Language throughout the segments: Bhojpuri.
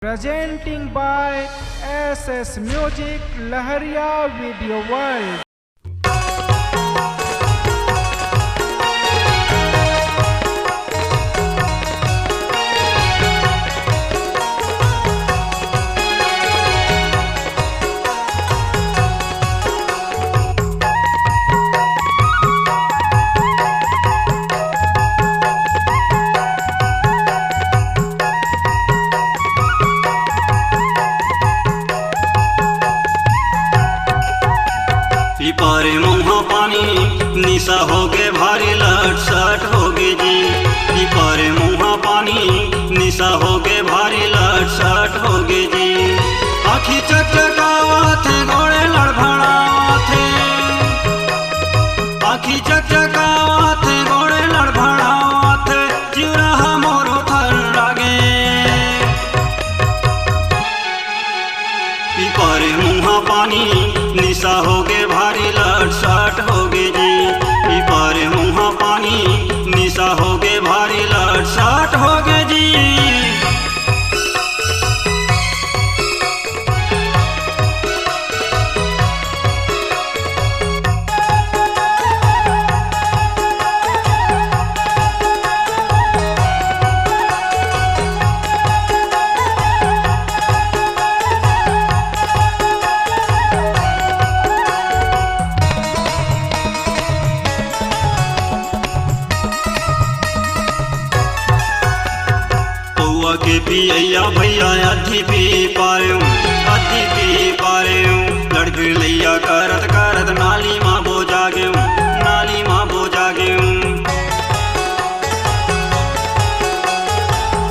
Presenting by SS Music Lahariya Video World. पारे मुँहा पानी निशा होगे भारी लट सट होगे जी। पारे मुँहा पानी निशा होगे भारी लट सट होगे जी। आखी चकचकावा थे घोड़े लड़भड़ा थे, आखी चकचकावा थे घोड़े लड़भड़ा थे, जीवरा मोरो थर लागे। पारे मुँहा पानी निशा होगे भारी लट सट होगे जी। पारे मुँहा पानी निशा होगे भारी लट सट होगे जी। के पिया भैया अधी पी पारे अधी पी पारे लड़के लैया करत करत नाली माँ बो जागे, नाली माँ बो जागे।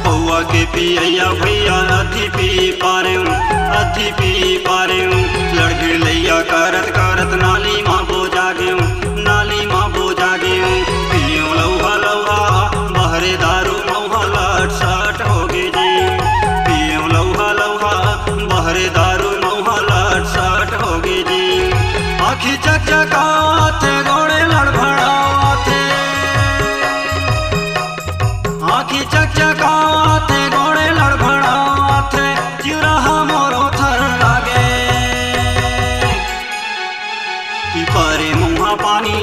पौआ के पिया भैया अधी पी पारे अधी पी पारे लड़के लैया करत करत नाली माँ बो जागे, नाली माँ बो जागे। पियो लौहा लौहा बहरे दारू मौहा लट सट होगे जी। पियो लौहा लौहा बहरे दारू मौहा लट सट होगे जी। आखी चकचकाते घोड़े लड़भड़ाते, आखी चकचकाते घोड़े लड़भड़ाते, जीवरा मोरो थर लागे। पारे मुँहा पानी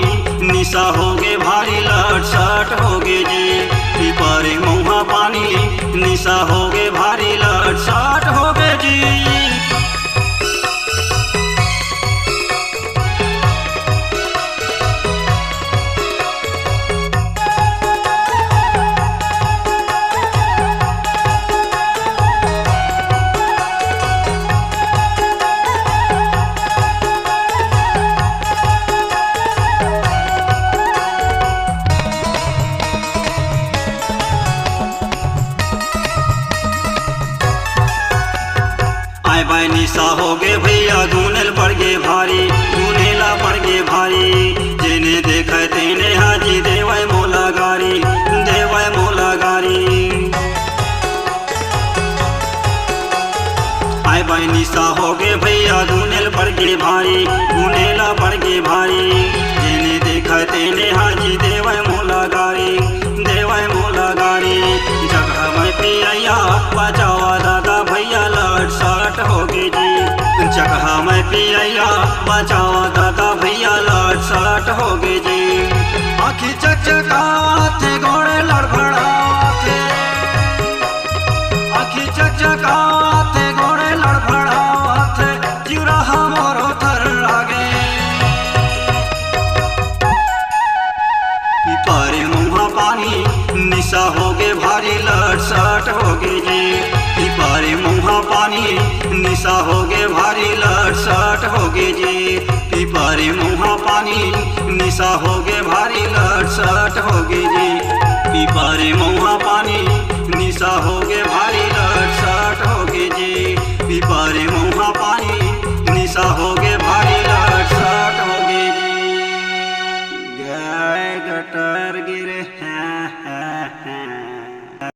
निशा होगे भारी लट सट होगे जी। पारे मुँहा पानी निशा होगे भारी लट सट होगे जी। आए बाय निशा होगे भैया गुनेल पड़ गे भारी, गुनेला पड़ गे भारी। जेने देखे तेने हाजी देवाय मोला गारी, देवाय मोला गारी। आए बाय निशा होगे भैया गुनेल पड़ गे भारी, गुनेला पड़ गे भारी। जेने देखे तेने हाजी देवाय मोला गारी, देवाय मोला गारी। जगह में पिया बचावा दादा भैया लट सट होगे जी। जगह में पिया बचावा दादा भैया लट सट होगे जी। आखी चकचकाते घोड़े लड़भड़ाते, आखी चकचकाते घोड़े लड़भड़ाते, जीवरा मोरो थर लागे। पारे मुँहा पानी निशा होगे भारी लट सट होगे जी। पारे मुँहा पानी निशा होगे भारी लट सट होगे जी। पारे मुँहा पानी निशा होगे भारी लट सट होगे जी। पारे मुँहा पानी निशा होगे भारी लट सट होगे जी। पारे मुँहा पानी